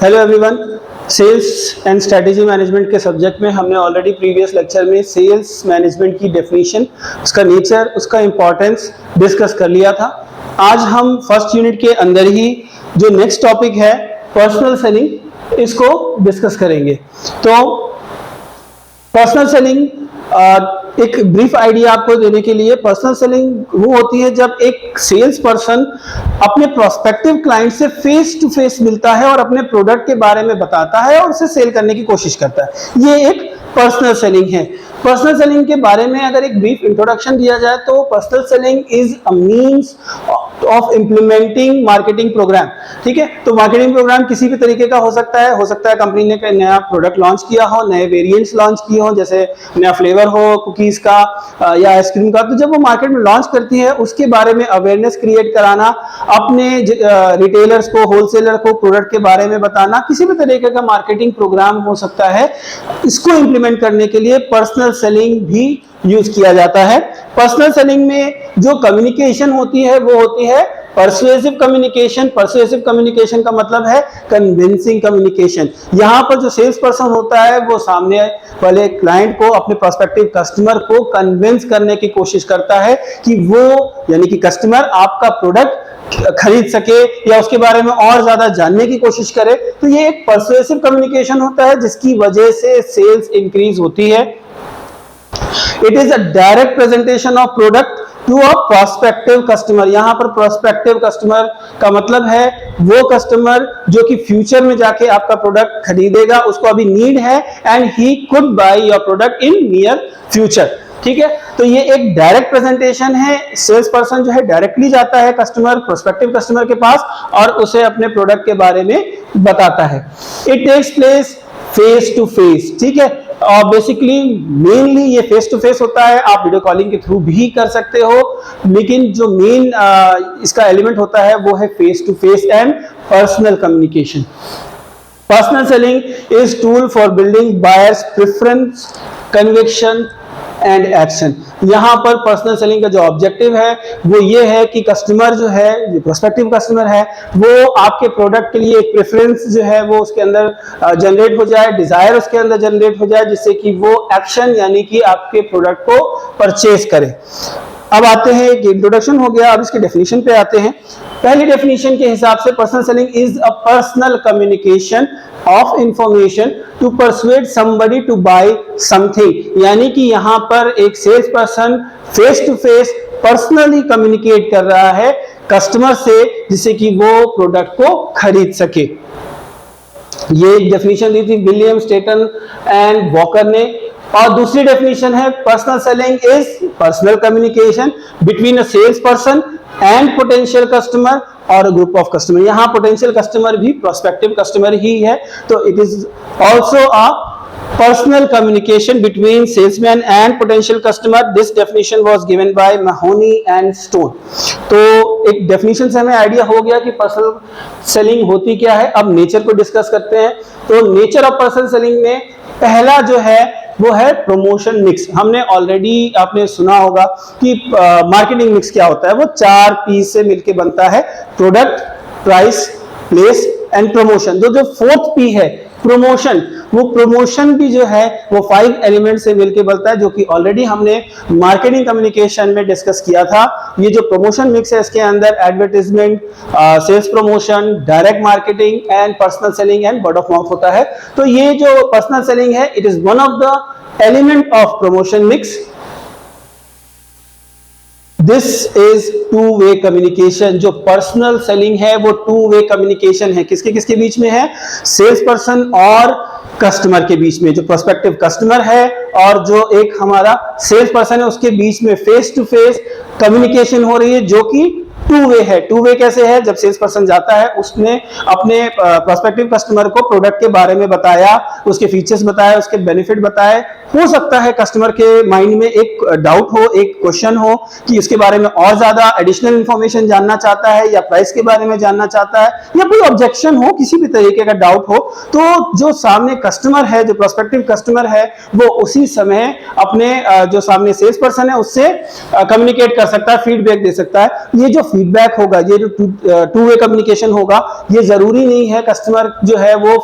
Hello everyone, sales and strategy management के subject में हमने ऑलरेडी प्रीवियस लेक्चर में सेल्स मैनेजमेंट की डेफिनेशन, उसका नेचर, उसका इंपॉर्टेंस डिस्कस कर लिया था। आज हम फर्स्ट यूनिट के अंदर ही जो नेक्स्ट टॉपिक है पर्सनल सेलिंग, इसको डिस्कस करेंगे। तो पर्सनल सेलिंग, एक ब्रीफ आइडिया आपको देने के लिए, पर्सनल सेलिंग वो होती है जब एक सेल्स पर्सन अपने प्रोस्पेक्टिव क्लाइंट से फेस टू फेस मिलता है और अपने प्रोडक्ट के बारे में बताता है और उसे सेल करने की कोशिश करता है। ये एक पर्सनल सेलिंग है। पर्सनल सेलिंग के बारे में अगर एक ब्रीफ इंट्रोडक्शन दिया जाए तो personal selling is a means of implementing marketing programme. ठीक है, तो मार्केटिंग प्रोग्राम किसी भी तरीके का हो सकता है कंपनी ने कोई नया प्रोडक्ट लॉन्च किया हो, नए वेरिएंट्स लॉन्च किए हो, जैसे नया फ्लेवर हो कुकीज का या आइसक्रीम का। तो जब वो मार्केट में लॉन्च करती है उसके बारे में अवेयरनेस क्रिएट कराना, अपने रिटेलर्स को, होलसेलर को प्रोडक्ट के बारे में बताना, किसी भी तरीके का मार्केटिंग प्रोग्राम हो सकता है। इसको इंप्लीमेंट करने के लिए पर्सनल सेलिंग भी यूज किया जाता है। पर्सनल सेलिंग में जो कम्युनिकेशन होती है वो होती है परसुएसिव कम्युनिकेशन। परसुएसिव कम्युनिकेशन का मतलब है कन्विंसिंग कम्युनिकेशन। यहाँ पर जो सेल्स पर्सन होता है वो सामने वाले क्लाइंट को, अपने प्रोस्पेक्टिव कस्टमर को कन्विंस करने की कोशिश करता है कि वो, यानी कि कस्टमर, आपका प्रोडक्ट खरीद सके या उसके बारे में और ज्यादा जानने की कोशिश करे। तो ये एक परसुएसिव कम्युनिकेशन होता है जिसकी वजह से सेल्स इंक्रीज होती है। It is a direct presentation of product to a prospective customer. यहां पर प्रोस्पेक्टिव कस्टमर का मतलब है वो कस्टमर जो कि फ्यूचर में जाके आपका प्रोडक्ट खरीदेगा, उसको अभी नीड है and he could by your product in near future. ठीक है, तो ये एक डायरेक्ट प्रेजेंटेशन है। सेल्स पर्सन जो है डायरेक्टली जाता है कस्टमर, प्रोस्पेक्टिव कस्टमर के पास और उसे अपने प्रोडक्ट के बारे में बताता है। It takes place face to face. ठीक है, और बेसिकली मेनली ये फेस टू फेस होता है। आप वीडियो कॉलिंग के थ्रू भी कर सकते हो, लेकिन जो मेन इसका एलिमेंट होता है वो है face to face and personal communication. Personal selling is tool for building buyers preference, conviction and action. यहां पर पर्सनल सेलिंग का जो ऑब्जेक्टिव है वो ये है कि कस्टमर जो है, जो प्रोस्पेक्टिव कस्टमर है, वो आपके प्रोडक्ट के लिए एक प्रेफरेंस जो है वो उसके अंदर जनरेट हो जाए, डिजायर उसके अंदर जनरेट हो जाए, जिससे कि वो एक्शन यानी कि आपके प्रोडक्ट को परचेज करे। अब आते हैं, एक इंट्रोडक्शन हो गया, अब इसके डेफिनेशन पे आते हैं। पहली डेफिनेशन के हिसाब से personal selling is a personal communication of information to persuade somebody to buy something. यानी कि यहां पर एक sales person face to face personally communicate कर रहा है कस्टमर से, जिससे कि वो प्रोडक्ट को खरीद सके। ये डेफिनेशन दी थी विलियम स्टेटन एंड वॉकर ने। और दूसरी डेफिनेशन है personal selling is personal communication between a sales person and potential customer और ग्रुप ऑफ कस्टमर। यहां पोटेंशियल कस्टमर भी प्रोस्पेक्टिव कस्टमर ही है, तो it is also a personal communication between salesman and potential customer. This definition was given by Mahoney and Stone. तो एक definition से हमें आइडिया हो गया कि पर्सनल सेलिंग होती क्या है। अब नेचर को डिस्कस करते हैं। तो नेचर ऑफ पर्सनल सेलिंग में पहला जो है वो है प्रमोशन मिक्स। हमने ऑलरेडी, आपने सुना होगा कि मार्केटिंग मिक्स क्या होता है। वो 4 P से मिलके बनता है, product, price, place and promotion. जो 4th P है प्रमोशन, वो प्रमोशन भी जो है वो 5 एलिमेंट से मिलकर बनता है, जो कि ऑलरेडी हमने मार्केटिंग कम्युनिकेशन में डिस्कस किया था। ये जो प्रमोशन मिक्स है इसके अंदर advertisement, sales promotion, direct marketing and personal selling and word of mouth होता है। तो ये जो पर्सनल सेलिंग है, it is one of the element of promotion mix. This is two way communication. जो पर्सनल सेलिंग है वो 2 वे कम्युनिकेशन है। किसके किसके बीच में है? सेल्स पर्सन और कस्टमर के बीच में। जो प्रोस्पेक्टिव कस्टमर है और जो एक हमारा सेल्स पर्सन है उसके बीच में फेस टू फेस कम्युनिकेशन हो रही है, जो कि 2 वे है। 2 वे कैसे है? जब सेल्स पर्सन जाता है, उसने अपने प्रोस्पेक्टिव कस्टमर को प्रोडक्ट के बारे में बताया, उसके फीचर्स बताए, उसके बेनिफिट बताए। हो सकता है कस्टमर के माइंड में एक डाउट हो, एक क्वेश्चन हो कि इसके बारे में और ज्यादा एडिशनल इंफॉर्मेशन जानना चाहता है या प्राइस के बारे में जानना चाहता है या कोई ऑब्जेक्शन हो, किसी भी तरीके का डाउट हो, तो जो सामने कस्टमर है, जो प्रोस्पेक्टिव कस्टमर है, वो उसी समय अपने जो सामने सेल्स पर्सन है उससे कम्युनिकेट कर सकता है, फीडबैक दे सकता है। ये जो फीडबैक होगा, ये जो टू वे कम्युनिकेशन होगा, ये जरूरी नहीं है कस्टमर जो है वो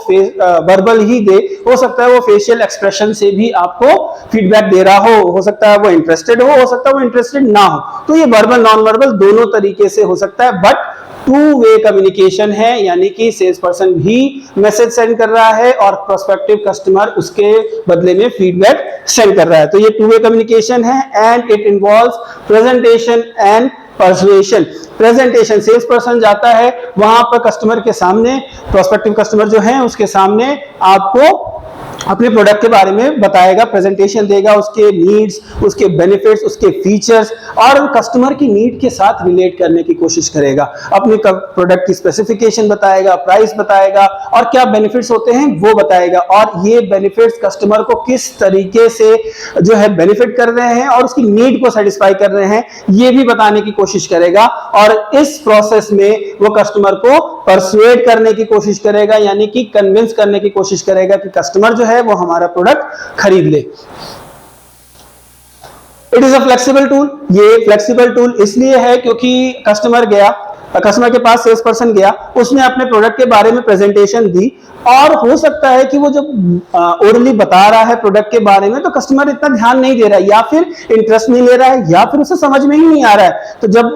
वर्बल ही दे, हो सकता है वो फेशियल एक्सप्रेशन से भी आपको फीडबैक दे रहा हो सकता है वो इंटरेस्टेड हो सकता है वो इंटरेस्टेड ना हो। तो ये वर्बल नॉन वर्बल दोनों तरीके से हो सकता है, बट टू वे कम्युनिकेशन है, यानी कि सेल्स पर्सन भी मैसेज सेंड कर रहा है और प्रोस्पेक्टिव कस्टमर उसके बदले में फीडबैक सेंड कर रहा है। तो ये टू वे कम्युनिकेशन है and it involves presentation and persuasion. Presentation, sales person जाता है वहां पर कस्टमर के सामने, प्रोस्पेक्टिव कस्टमर जो है उसके सामने आपको अपने प्रोडक्ट के बारे में बताएगा, प्रेजेंटेशन देगा, उसके नीड्स, उसके बेनिफिट्स, उसके फीचर्स और कस्टमर की नीड के साथ रिलेट करने की कोशिश करेगा। अपने प्रोडक्ट की स्पेसिफिकेशन बताएगा, प्राइस बताएगा और क्या बेनिफिट्स होते हैं वो बताएगा, और ये बेनिफिट्स कस्टमर को किस तरीके से जो है बेनिफिट कर रहे हैं और उसकी नीड को सेटिस्फाई कर रहे हैं ये भी बताने की कोशिश करेगा। और इस प्रोसेस में वो कस्टमर को परसुएड करने की कोशिश करेगा, यानी कि कन्विंस करने की कोशिश करेगा कि कस्टमर जो है वो हमारा प्रोडक्ट खरीद ले। It is a flexible tool. ये फ्लेक्सिबल टूल इसलिए है क्योंकि कस्टमर के पास सेल्स पर्सन गया, उसने अपने प्रोडक्ट के बारे में प्रेजेंटेशन दी और हो सकता है कि वो जब ओरली बता रहा है प्रोडक्ट के बारे में तो कस्टमर इतना ध्यान नहीं दे रहा है या फिर इंटरेस्ट नहीं ले रहा है या फिर उसे समझ में ही नहीं आ रहा है। तो जब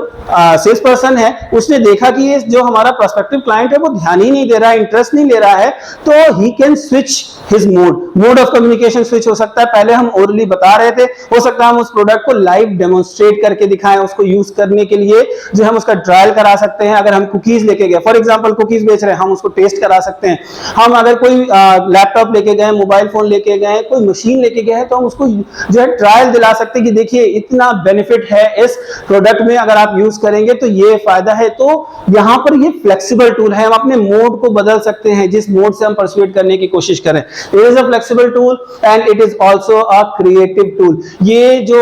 सेल्स पर्सन है उसने देखा कि ये जो हमारा प्रोस्पेक्टिव क्लाइंट है वो ध्यान ही नहीं दे रहा है, इंटरेस्ट नहीं ले रहा है, तो he can switch his mode of communication switch हो सकता है। पहले हम ओरली बता रहे थे, हो सकता है हम उस प्रोडक्ट को लाइव डेमोन्स्ट्रेट करके दिखाएं, उसको यूज करने के लिए जो हम उसका ट्रायल करा सकते हैं। अगर हम कुकीज लेके गए, फॉर एग्जांपल कुकीज बेच रहे हैं, हम उसको टेस्ट करा सकते हैं। हम अगर कोई लैपटॉप लेके गए, मोबाइल फोन लेके गए, कोई मशीन लेके गए हैं, तो हम उसको जो है ट्रायल दिला सकते हैं कि देखिए इतना बेनिफिट है इस प्रोडक्ट में, अगर आप यूज करेंगे तो ये फायदा है। तो यहां पर ये फ्लेक्सिबल टूल है, हम अपने मोड को बदल सकते हैं जिस मोड से हम परसुएट करने की कोशिश करें। It is a flexible tool and it is also a creative tool. ये जो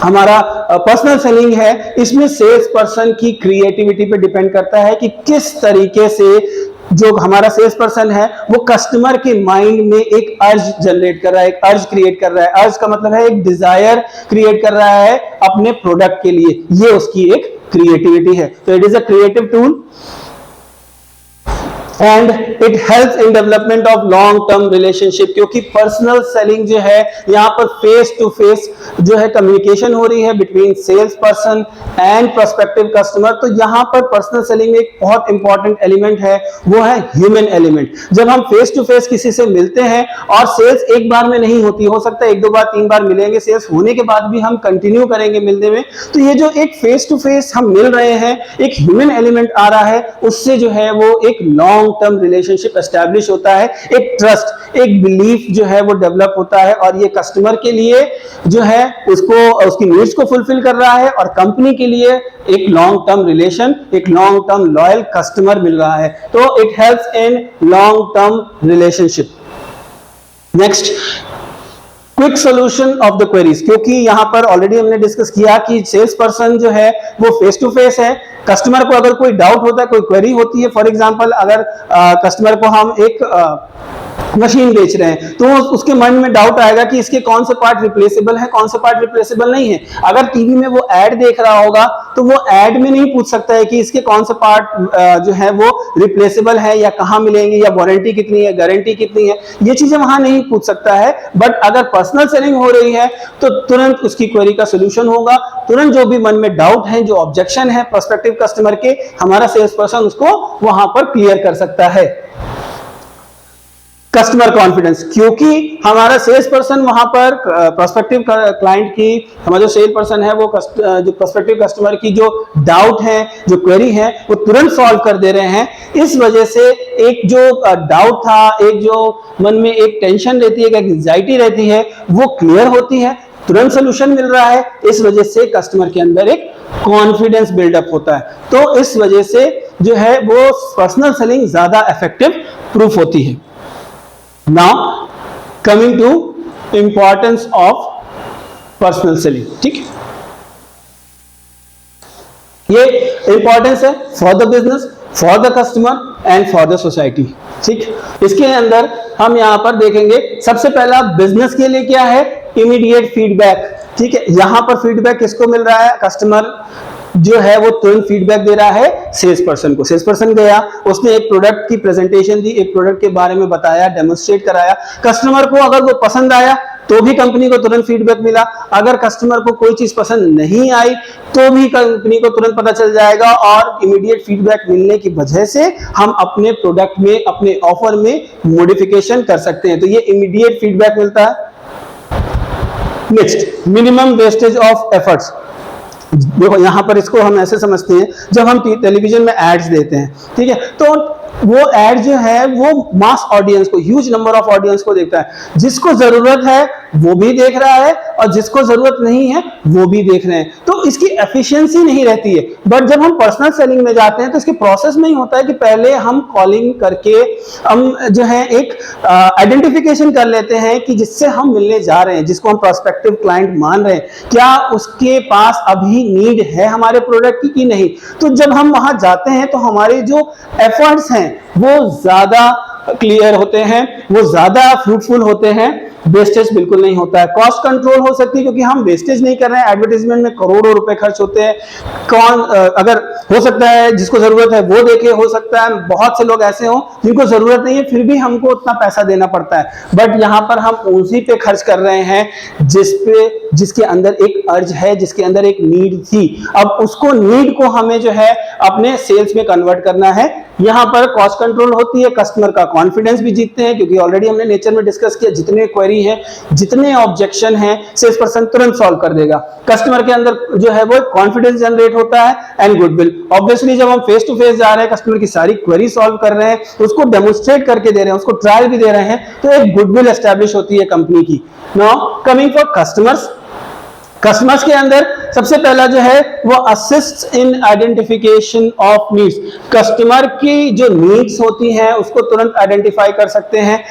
हमारा पर्सनल सेलिंग है, इसमें सेल्स पर्सन की क्रिएटिविटी पे डिपेंड करता है कि किस तरीके से जो हमारा सेल्स पर्सन है वो कस्टमर के माइंड में एक अर्ज जनरेट कर रहा है, एक अर्ज क्रिएट कर रहा है। अर्ज का मतलब है एक डिजायर क्रिएट कर रहा है अपने प्रोडक्ट के लिए, ये उसकी एक क्रिएटिविटी है। तो it is a creative tool and it helps in development of long term relationship, क्योंकि पर्सनल सेलिंग जो है यहाँ पर फेस टू फेस जो है कम्युनिकेशन हो रही है between sales person and prospective customer. तो यहाँ पर पर्सनल सेलिंग में एक बहुत इंपॉर्टेंट एलिमेंट है, वो है ह्यूमन एलिमेंट। जब हम फेस टू फेस किसी से मिलते हैं और सेल्स एक बार में नहीं होती, हो सकता है एक दो बार तीन बार मिलेंगे, सेल्स होने के बाद भी हम कंटिन्यू करेंगे मिलने में, तो ये जो एक फेस टू फेस हम मिल रहे हैं, एक ह्यूमन एलिमेंट आ रहा है, उससे जो है वो एक लॉन्ग टर्म रिलेशनशिप एस्टैब्लिश होता है, एक ट्रस्ट, एक बिलीफ जो है वो डेवलप होता है, और ये कस्टमर के लिए जो है उसको उसकी नीड्स को फुलफिल कर रहा है और कंपनी के लिए एक लॉन्ग टर्म रिलेशन, एक लॉन्ग टर्म लॉयल कस्टमर मिल रहा है। तो it helps in long term relationship. Next, quick solution of the queries, क्योंकि यहां पर ऑलरेडी हमने डिस्कस किया कि सेल्स पर्सन जो है वो फेस टू फेस है। कस्टमर को अगर कोई डाउट होता है, कोई क्वेरी होती है, फॉर एग्जांपल अगर कस्टमर को हम एक मशीन बेच रहे हैं तो उसके मन में डाउट आएगा कि इसके कौन से पार्ट रिप्लेसेबल है, कौन से पार्ट रिप्लेसेबल नहीं है। अगर टीवी में वो ऐड देख रहा होगा तो वो ऐड में नहीं पूछ सकता है कि इसके कौन से पार्ट जो है वो रिप्लेसेबल है या कहां मिलेंगे या वारंटी कितनी है, गारंटी कितनी है, ये चीजें वहां नहीं पूछ सकता है। बट अगर पर्सनल सेलिंग हो रही है तो तुरंत उसकी क्वेरी का सोल्यूशन होगा, तुरंत जो भी मन में डाउट है, जो ऑब्जेक्शन है प्रोस्पेक्टिव कस्टमर के, हमारा सेल्स पर्सन उसको वहां पर क्लियर कर सकता है। कस्टमर कॉन्फिडेंस, क्योंकि हमारा सेल्स पर्सन वहां पर प्रोस्पेक्टिव क्लाइंट की, हमारा जो सेल्स पर्सन है वो जो प्रोस्पेक्टिव कस्टमर की जो डाउट है, जो क्वेरी है, वो तुरंत सॉल्व कर दे रहे हैं। इस वजह से एक जो डाउट था, एक जो मन में एक टेंशन रहती है, एक एंजाइटी रहती है, वो क्लियर होती है, तुरंत सोल्यूशन मिल रहा है। इस वजह से कस्टमर के अंदर एक कॉन्फिडेंस बिल्डअप होता है। तो इस वजह से जो है वो पर्सनल सेलिंग ज्यादा इफेक्टिव प्रूफ होती है। Now coming to importance of personal selling, ठीक है, ये इंपॉर्टेंस है for the business, for the customer and for the society. ठीक, इसके अंदर हम यहां पर देखेंगे सबसे पहला बिजनेस के लिए क्या है, इमीडिएट फीडबैक। ठीक है, यहां पर फीडबैक किसको मिल रहा है, कस्टमर जो है वो तुरंत फीडबैक दे रहा है सेल्स पर्सन को। सेल्स पर्सन गया, उसने एक प्रोडक्ट की प्रेजेंटेशन दी, एक प्रोडक्ट के बारे में बताया, डेमोन्स्ट्रेट कराया, कस्टमर को अगर वो पसंद आया तो भी कंपनी को तुरंत फीडबैक मिला, अगर कस्टमर को कोई चीज पसंद नहीं आई तो भी कंपनी को तुरंत पता चल जाएगा, और इमीडिएट फीडबैक मिलने की वजह से हम अपने प्रोडक्ट में, अपने ऑफर में मॉडिफिकेशन कर सकते हैं। तो ये इमीडिएट फीडबैक मिलता है। Next, minimum wastage of efforts. देखो यहां पर इसको हम ऐसे समझते हैं, जब हम टेलीविजन में एड्स देते हैं, ठीक है, तो वो एड जो है वो मास ऑडियंस को, ह्यूज नंबर ऑफ ऑडियंस को देखता है। जिसको जरूरत है वो भी देख रहा है और जिसको जरूरत नहीं है वो भी देख रहे हैं, तो इसकी एफिशिएंसी नहीं रहती है। बट जब हम पर्सनल सेलिंग में जाते हैं तो इसके प्रोसेस में ही होता है कि पहले हम कॉलिंग करके हम जो है एक आइडेंटिफिकेशन कर लेते हैं कि जिससे हम मिलने जा रहे हैं, जिसको हम प्रोस्पेक्टिव क्लाइंट मान रहे हैं, क्या उसके पास अभी नीड है हमारे प्रोडक्ट की कि नहीं। तो जब हम वहां जाते हैं तो हमारे जो एफर्ट्स हैं वो ज्यादा क्लियर होते हैं, वो ज्यादा फ्रूटफुल होते हैं, वेस्टेज बिल्कुल नहीं होता है। कॉस्ट कंट्रोल हो सकती है क्योंकि हम वेस्टेज नहीं कर रहे हैं। एडवर्टाइजमेंट में करोड़ों रुपए खर्च होते हैं, कौन अगर हो सकता है जिसको जरूरत है वो देखे, हो सकता है बहुत से लोग ऐसे हों जिनको जरूरत नहीं है फिर भी हमको उतना पैसा देना पड़ता है। बट यहाँ पर हम उसी पे खर्च कर रहे हैं जिसके अंदर एक अर्ज है, जिसके अंदर एक नीड थी। अब उसको नीड को हमें जो है अपने सेल्स में कन्वर्ट करना है। यहाँ पर कॉस्ट कंट्रोल होती है, कस्टमर का कॉन्फिडेंस भी जीतते हैं क्योंकि ऑलरेडी हमने नेचर में डिस्कस किया, जितने क्वेरी है, जितने ऑब्जेक्शन है, सेल्स पर्सन तुरंत सॉल्व कर देगा। कस्टमर के अंदर जो है वो कॉन्फिडेंस जनरेट होता है एंड गुडविल। ऑब्वियसली जब हम फेस टू फेस जा रहे हैं, कस्टमर की सारी क्वेरी सॉल्व कर रहे हैं, उसको डेमोन्स्ट्रेट करके दे रहे हैं, उसको ट्रायल भी दे रहे हैं, तो एक गुडविल एस्टैब्लिश होती है कंपनी की। Now coming for customers, customers के अंदर सबसे पहला जो है वो assist in identification of needs. Customer की जो नीड्स होती हैं उसको तुरंत आइडेंटिफाई कर सकते हैं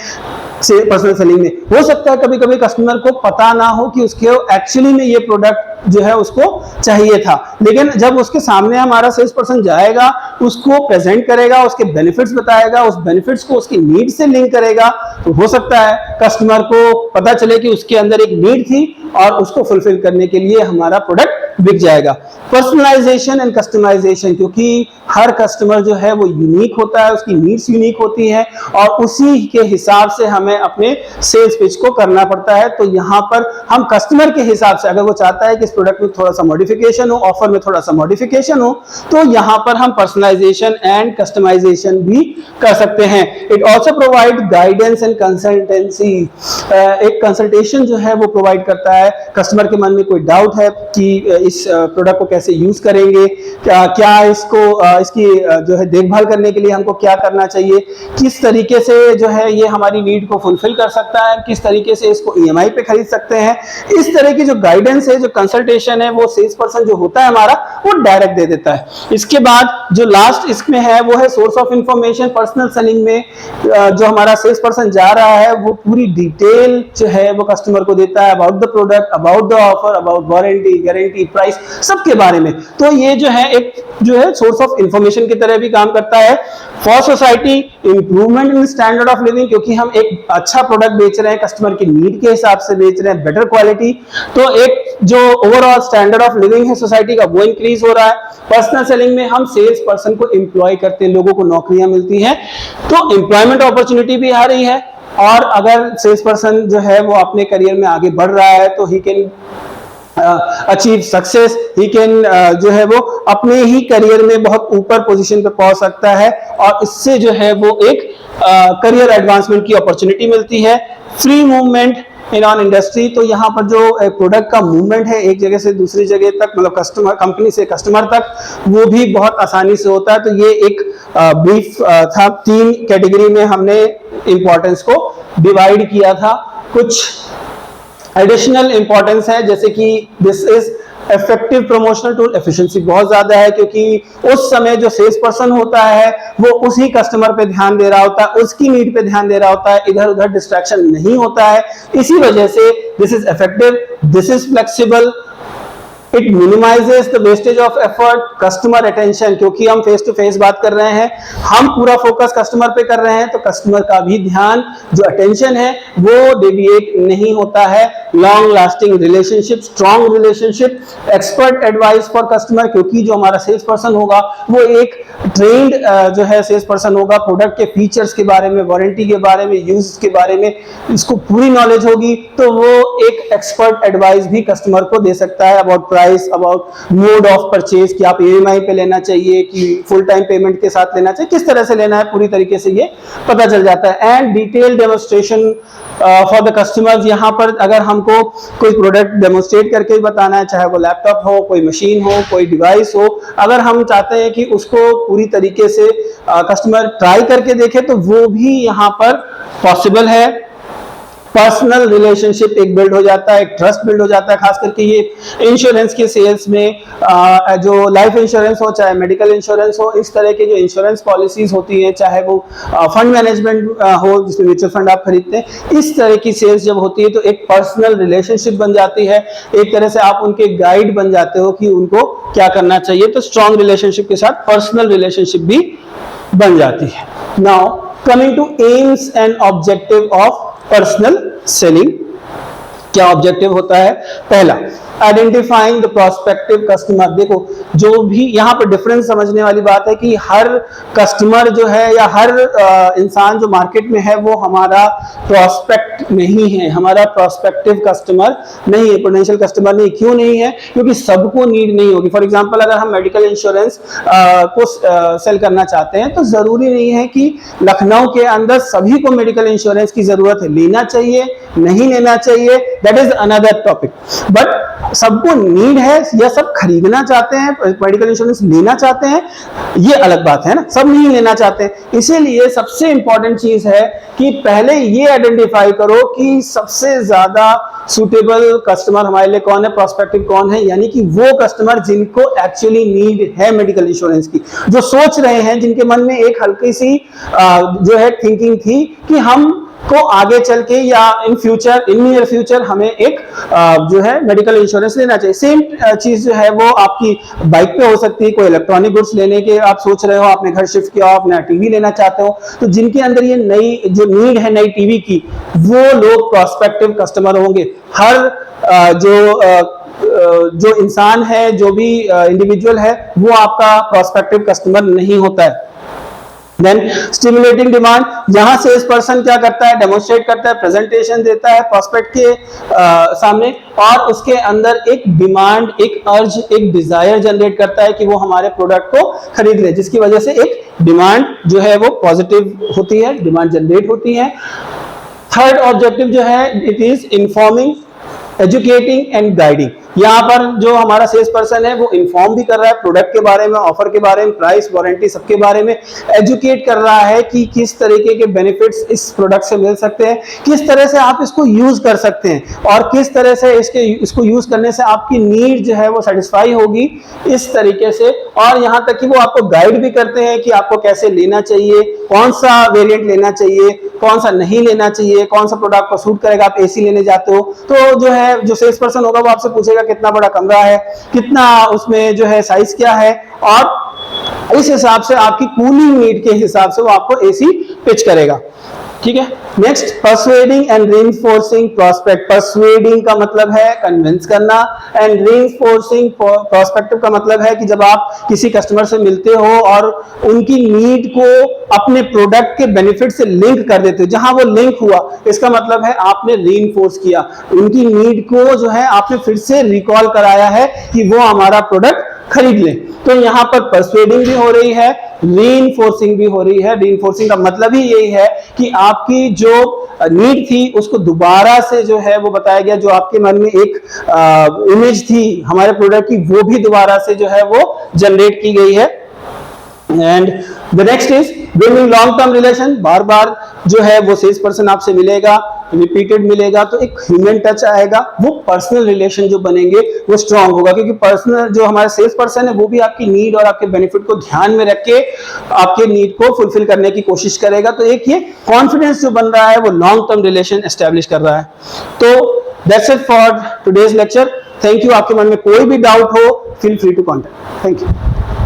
पर्सनल सेलिंग में। हो सकता है कभी कभी कस्टमर को पता ना हो कि उसके एक्चुअली में ये प्रोडक्ट जो है उसको चाहिए था, लेकिन जब उसके सामने हमारा सेल्स पर्सन जाएगा, उसको प्रेजेंट करेगा, उसके बेनिफिट्स बताएगा, उस बेनिफिट्स को उसकी नीड से लिंक करेगा, तो हो सकता है कस्टमर को पता चले कि उसके अंदर एक नीड थी और उसको फुलफिल करने के लिए हमारा प्रोडक्ट बिक जाएगा। पर्सनलाइजेशन एंड कस्टमाइजेशन, क्योंकि हर कस्टमर जो है वो यूनिक होता है, उसकी नीड्स यूनिक होती है और उसी के हिसाब से हमें अपने सेल्स पिच को करना पड़ता है। तो यहाँ पर हम कस्टमर के हिसाब से, अगर वो चाहता है कि इस प्रोडक्ट में थोड़ा सा मॉडिफिकेशन हो, ऑफर में थोड़ा सा मॉडिफिकेशन हो, तो यहाँ पर हम पर्सनलाइजेशन एंड कस्टमाइजेशन भी कर सकते हैं। It also provide guidance and consultancy. एक कंसल्टेशन जो है वो प्रोवाइड करता है। कस्टमर के मन में कोई डाउट है कि इस प्रोडक्ट को कैसे यूज करेंगे, क्या इसकी जो है देखभाल करने के लिए हमको क्या करना चाहिए, किस तरीके से जो है ये हमारी नीड को फुलफिल कर सकता है, किस तरीके से इसको ईएमआई पे खरीद सकते हैं। इस तरह की जो गाइडेंस है, जो कंसल्टेशन है, वो सेल्स पर्सन जो होता है हमारा वो डायरेक्ट दे देता है। इसके बाद जो लास्ट इसमें है वो है source of information. Personal selling में जो हमारा सेल्स पर्सन जा रहा है वो पूरी डिटेल जो है वो कस्टमर को देता है about the product, about the offer, about warranty, guarantee, price, सबके बारे में। तो ये जो है एक जो है सोर्स ऑफ इंफॉर्मेशन की तरह भी काम करता है। For society, improvement in standard of living, क्योंकि हम एक अच्छा प्रोडक्ट बेच रहे हैं, कस्टमर की नीड के हिसाब से बेच रहे हैं, बेटर क्वालिटी, तो एक जो ओवरऑल स्टैंडर्ड ऑफ लिविंग है सोसाइटी का वो इंक्रीज हो रहा है। पर्सनल सेलिंग में हम सेल्स पर्सन को एम्प्लॉय करते हैं, लोगों को नौकरियां मिलती हैं, तो एम्प्लॉयमेंट अपॉर्चुनिटी भी आ रही है। और अगर सेल्स पर्सन जो है वो अपने करियर में आगे बढ़ रहा है तो he can achieve success, he can जो है वो अपने ही करियर में बहुत ऊपर पोजीशन पे पहुंच सकता है और इससे जो है वो एक करियर एडवांसमेंट की अपॉर्चुनिटी मिलती है। Free movement in on industry, तो यहाँ पर जो प्रोडक्ट का मूवमेंट है एक जगह से दूसरी जगह तक, मतलब कस्टमर, कंपनी से कस्टमर तक, वो भी बहुत आसानी से होता है। तो ये एक ब्रीफ था, 3 कैटेगरी में हमने इंपॉर्टेंस को डिवाइड किया था। कुछ एडिशनल इंपॉर्टेंस है जैसे कि this is effective promotional tool. Efficiency बहुत ज्यादा है क्योंकि उस समय जो सेल्स पर्सन होता है वो उसी कस्टमर पे ध्यान दे रहा होता है, उसकी नीड पे ध्यान दे रहा होता है, इधर उधर डिस्ट्रैक्शन नहीं होता है। इसी वजह से this is effective, this is flexible, it minimises the wastage of effort, customer attention, क्योंकि हम फेस टू फेस बात कर रहे हैं, हम पूरा फोकस कस्टमर पे कर रहे हैं, तो कस्टमर का भी ध्यान, जो अटेंशन है वो डेविएट नहीं होता है। Long lasting relationship, strong relationship, expert advice for customer, क्योंकि जो हमारा सेल्स पर्सन होगा वो एक ट्रेंड जो है सेल्स पर्सन होगा, प्रोडक्ट के फीचर्स के बारे में, वारंटी के बारे में, यूज के बारे में इसको पूरी नॉलेज होगी, तो वो एक एक्सपर्ट एडवाइस भी कस्टमर को दे सकता है about price, about mode of purchase, कि आप ईएमआई पे लेना चाहिए कि फुल टाइम पेमेंट के साथ लेना चाहिए, किस तरह से लेना है, पूरी तरीके से ये पता चल जाता है। And detail demonstration for the customers, यहाँ पर अगर हमको कोई प्रोडक्ट डेमोन्स्ट्रेट करके बताना है, चाहे वो लैपटॉप हो, कोई मशीन हो, कोई डिवाइस हो, अगर हम चाहते हैं कि उसको पूरी तरीके से कस्टमर ट्राई करके देखे, तो वो भी यहाँ पर पॉसिबल है। पर्सनल रिलेशनशिप एक बिल्ड हो जाता है, एक ट्रस्ट बिल्ड हो जाता है, खास करके ये इंश्योरेंस के सेल्स में, जो लाइफ इंश्योरेंस हो चाहे मेडिकल इंश्योरेंस हो, इस तरह के जो इंश्योरेंस पॉलिसीज होती है, चाहे वो फंड मैनेजमेंट हो जिसमें म्यूचुअल फंड आप खरीदते हैं, इस तरह की सेल्स जब होती है तो एक पर्सनल रिलेशनशिप बन जाती है, एक तरह से आप उनके गाइड बन जाते हो कि उनको क्या करना चाहिए। तो स्ट्रॉन्ग रिलेशनशिप के साथ पर्सनल रिलेशनशिप भी बन जाती है। Now coming to aims and objective of personal selling, क्या ऑब्जेक्टिव होता है? पहला, आइडेंटिफाइंग द प्रोस्पेक्टिव कस्टमर। देखो, जो भी यहाँ पर डिफरेंस समझने वाली बात है कि हर कस्टमर जो है या हर इंसान जो मार्केट में है वो हमारा प्रोस्पेक्ट नहीं है, हमारा प्रोस्पेक्टिव कस्टमर नहीं है, पोटेंशियल कस्टमर नहीं। क्यों नहीं है? क्योंकि सबको नीड नहीं होगी। फॉर एग्जांपल, अगर हम मेडिकल इंश्योरेंस को सेल करना चाहते हैं तो जरूरी नहीं है कि लखनऊ के अंदर सभी को मेडिकल इंश्योरेंस की जरूरत है। लेना चाहिए, नहीं लेना चाहिए, that is another topic, but सबको नीड है या सब खरीदना चाहते हैं, मेडिकल इंश्योरेंस लेना चाहते हैं, ये अलग बात है ना, सब नहीं लेना चाहते। इसीलिए सबसे इंपॉर्टेंट चीज है कि पहले ये आइडेंटिफाई करो कि सबसे ज्यादा सुटेबल कस्टमर हमारे लिए कौन है, प्रोस्पेक्टिव कौन है, यानी कि वो कस्टमर जिनको एक्चुअली नीड है मेडिकल इंश्योरेंस की, जो सोच रहे हैं, जिनके मन में एक हल्की सी जो है थिंकिंग थी कि हम को आगे चल के या in future, in near future हमें एक जो है मेडिकल इंश्योरेंस लेना चाहिए। सेम चीज जो है वो आपकी बाइक पे हो सकती है। कोई इलेक्ट्रॉनिक गुड्स लेने के आप सोच रहे हो, आपने घर शिफ्ट किया हो, आप नया टीवी लेना चाहते हो, तो जिनके अंदर ये नई जो नीड है नई टीवी की, वो लोग प्रोस्पेक्टिव कस्टमर होंगे। हर जो इंसान है, जो भी इंडिविजुअल है, वो आपका प्रोस्पेक्टिव कस्टमर नहीं होता है। देन स्टिमुलेटिंग डिमांड, जहां सेल्स पर्सन क्या करता है, डेमोन्स्ट्रेट करता है, प्रेजेंटेशन देता है प्रोस्पेक्ट के सामने, और उसके अंदर एक डिमांड, एक अर्ज, एक डिजायर जनरेट करता है कि वो हमारे प्रोडक्ट को खरीद ले, जिसकी वजह से एक डिमांड जो है वो पॉजिटिव होती है, डिमांड जनरेट होती है। थर्ड ऑब्जेक्टिव जो है, it is informing, educating and guiding. यहाँ पर जो हमारा सेल्स पर्सन है वो इन्फॉर्म भी कर रहा है प्रोडक्ट के बारे में, ऑफर के बारे में, प्राइस, वारंटी सबके बारे में, एजुकेट कर रहा है कि किस तरीके के बेनिफिट्स इस प्रोडक्ट से मिल सकते हैं, किस तरह से आप इसको यूज कर सकते हैं, और किस तरह से इसको यूज करने से आपकी नीड जो है वो सेटिस्फाई होगी, इस तरीके से। और यहाँ तक कि वो आपको गाइड भी करते हैं कि आपको कैसे लेना चाहिए, कौन सा वेरिएंट लेना चाहिए, कौन सा नहीं लेना चाहिए, कौन सा प्रोडक्ट को सूट करेगा। आप एसी लेने जाते हो तो जो है जो सेल्स पर्सन होगा वो आपसे पूछेगा कितना बड़ा कमरा है, कितना उसमें जो है साइज क्या है, और इस हिसाब से आपकी कूलिंग नीड के हिसाब से वो आपको एसी पिच करेगा। ठीक है। Next, persuading and reinforcing prospect. Persuading का मतलब है कन्विंस करना, एंड रीइंफोर्सिंग प्रोस्पेक्टिव का मतलब है कि जब आप किसी कस्टमर से मिलते हो और उनकी नीड को अपने प्रोडक्ट के बेनिफिट से लिंक कर देते हो, जहां वो लिंक हुआ इसका मतलब है आपने रीइंफोर्स किया, उनकी नीड को जो है आपने फिर से रिकॉल कराया है कि वो हमारा प्रोडक्ट खरीद लें। तो यहाँ पर परसुएडिंग भी हो रही है, रीइंफोर्सिंग भी हो रही है। रीइंफोर्सिंग का मतलब ही यही है कि आपकी जो नीड थी उसको दोबारा से जो है वो बताया गया, जो आपके मन में एक इमेज थी हमारे प्रोडक्ट की, वो भी दोबारा से जो है वो जनरेट की गई है। And the next is building long term relation. बार बार जो है वो सेल्स पर्सन आपसे मिलेगा, रिपीटेड मिलेगा, तो एक ह्यूमन टच आएगा, वो पर्सनल रिलेशन जो बनेंगे वो स्ट्रांग होगा, क्योंकि पर्सनल जो हमारा सेल्स पर्सन है वो भी आपकी नीड और आपके बेनिफिट को ध्यान में रख के आपके नीड को फुलफिल करने की कोशिश करेगा। तो एक ये कॉन्फिडेंस जो बन रहा है वो लॉन्ग टर्म रिलेशन एस्टेब्लिश कर रहा है। तो that's it for today's lecture. Thank you. आपके मन में कोई भी डाउट हो, feel free to contact. Thank you.